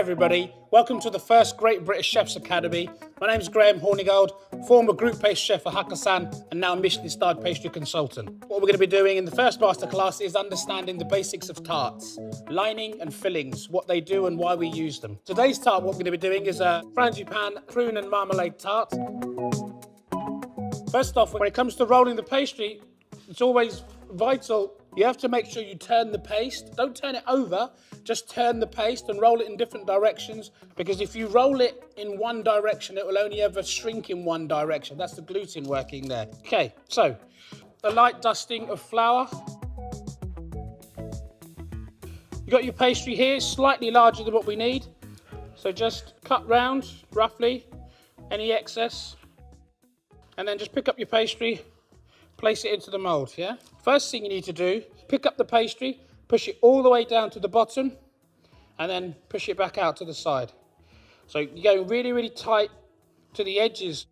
everybody, welcome to the first Great British Chefs Academy. My name is Graham Hornigold, former group pastry chef for Hakkasan and now Michelin-starred pastry consultant. What we're going to be doing in the first masterclass is understanding the basics of tarts, lining and fillings, what they do and why we use them. Today's tart, what we're going to be doing is a Frangipane Prune and Marmalade Tart. First off, when it comes to rolling the pastry, it's always vital. You have to make sure you turn the paste. Don't turn it over, just turn the paste and roll it in different directions, because if you roll it in one direction, it will only ever shrink in one direction. That's the gluten working there. Okay, so a light dusting of flour. You got your pastry here, slightly larger than what we need. So just cut round, roughly, any excess. And then just pick up your pastry, place it into the mould, yeah? First thing you need to do, pick up the pastry, push it all the way down to the bottom, and then push it back out to the side. So you're going really, really tight to the edges.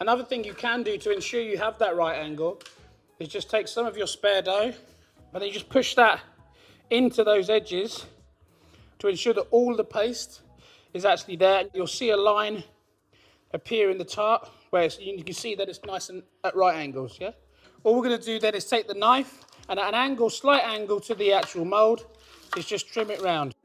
Another thing you can do to ensure you have that right angle is just take some of your spare dough, and then you just push that into those edges to ensure that all the paste is actually there. You'll see a line appear in the tart where you can see that it's nice and at right angles, yeah? All we're going to do then is take the knife and at an angle, slight angle to the actual mould, is just trim it round.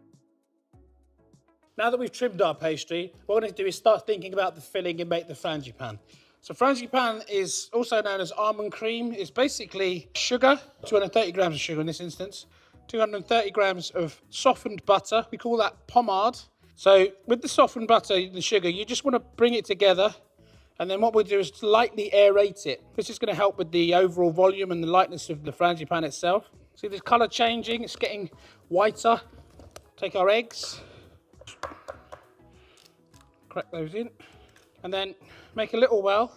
Now that we've trimmed our pastry, what we're going to do is start thinking about the filling and make the frangipane. So frangipane is also known as almond cream. It's basically sugar, 230 grams of sugar in this instance, 230 grams of softened butter. We call that pommade. So with the softened butter and the sugar, you just want to bring it together, and then what we'll do is lightly aerate it. This is going to help with the overall volume and the lightness of the frangipane itself. See the colour changing, it's getting whiter. Take our eggs, crack those in, and then make a little well,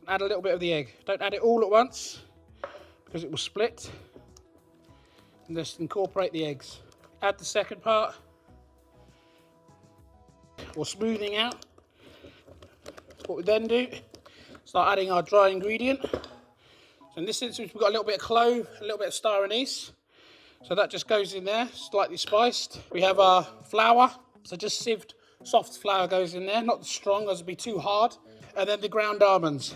add a little bit of the egg. Don't add it all at once because it will split, and just incorporate the eggs. Add the second part, or smoothing out. What we then do, start adding our dry ingredient. So in this instance, we've got a little bit of clove, a little bit of star anise. So that just goes in there, slightly spiced. We have our flour, so just sieved soft flour goes in there, not strong as it'd be too hard. And then the ground almonds.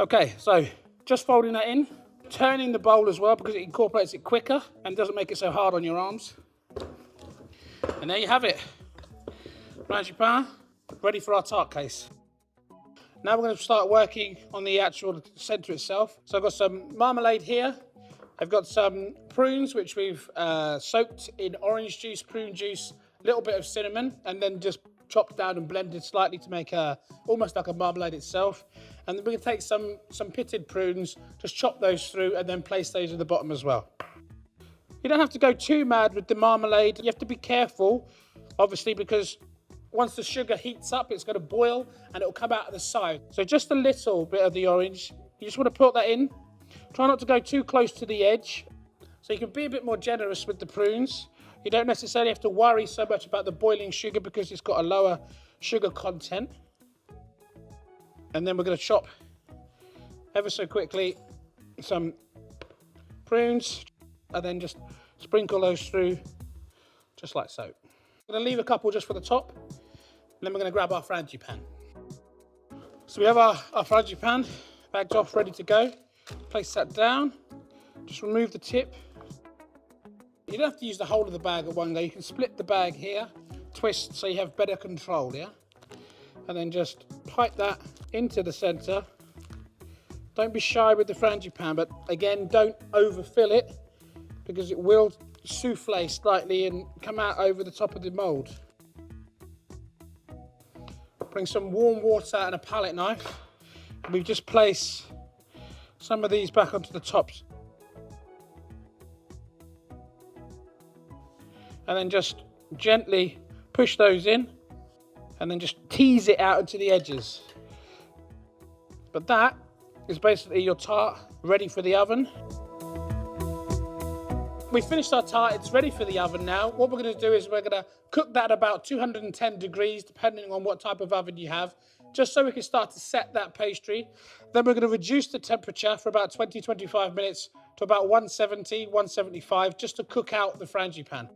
Okay, so just folding that in, turning the bowl as well because it incorporates it quicker and doesn't make it so hard on your arms. And there you have it. Frangipane, ready for our tart case. Now we're going to start working on the actual centre itself. So I've got some marmalade here. I've got some prunes, which we've soaked in orange juice, prune juice, a little bit of cinnamon, and then just chopped down and blended slightly to make almost like a marmalade itself. And then we're going to take some pitted prunes, just chop those through, and then place those at the bottom as well. You don't have to go too mad with the marmalade. You have to be careful, obviously, because once the sugar heats up, it's going to boil and it will come out of the side. So just a little bit of the orange. You just want to put that in. Try not to go too close to the edge. So you can be a bit more generous with the prunes. You don't necessarily have to worry so much about the boiling sugar because it's got a lower sugar content. And then we're going to chop ever so quickly some prunes and then just sprinkle those through just like so. I'm going to leave a couple just for the top, and then we're going to grab our frangipane. So we have our frangipane bagged off, ready to go. Place that down, just remove the tip. You don't have to use the whole of the bag at one go. You can split the bag here, twist so you have better control, yeah? And then just pipe that into the centre. Don't be shy with the frangipane, but again, don't overfill it because it will souffle slightly and come out over the top of the mould. Bring some warm water and a palette knife. And we just place some of these back onto the tops. And then just gently push those in and then just tease it out into the edges. But that is basically your tart ready for the oven. We finished our tart, it's ready for the oven now. What we're going to do is we're going to cook that at about 210 degrees, depending on what type of oven you have, just so we can start to set that pastry. Then we're going to reduce the temperature for about 20-25 minutes to about 170, 175, just to cook out the frangipane.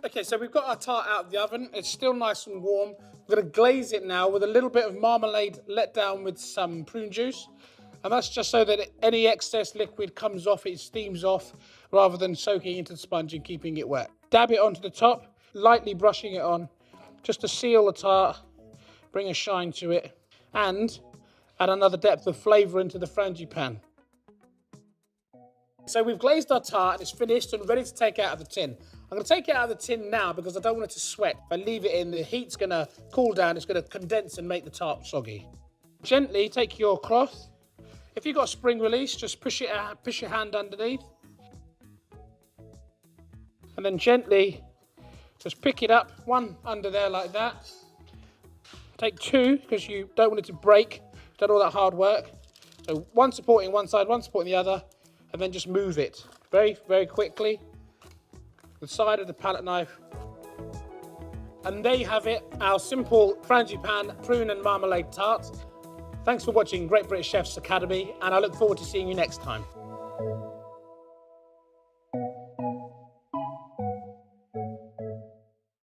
Okay, so we've got our tart out of the oven. It's still nice and warm. We're going to glaze it now with a little bit of marmalade let down with some prune juice. And that's just so that any excess liquid comes off, it steams off, rather than soaking into the sponge and keeping it wet. Dab it onto the top, lightly brushing it on, just to seal the tart, bring a shine to it, and add another depth of flavour into the frangipane. So we've glazed our tart and it's finished and ready to take out of the tin. I'm going to take it out of the tin now because I don't want it to sweat. If I leave it in, the heat's going to cool down, it's going to condense and make the tart soggy. Gently take your cloth. If you've got a spring release, just push your hand underneath. And then gently just pick it up, one under there like that. Take two because you don't want it to break. You've done all that hard work. So one supporting one side, one supporting the other, and then just move it very, very quickly. The side of the palette knife. And there you have it, our simple frangipane prune and marmalade tart. Thanks for watching Great British Chefs Academy, and I look forward to seeing you next time.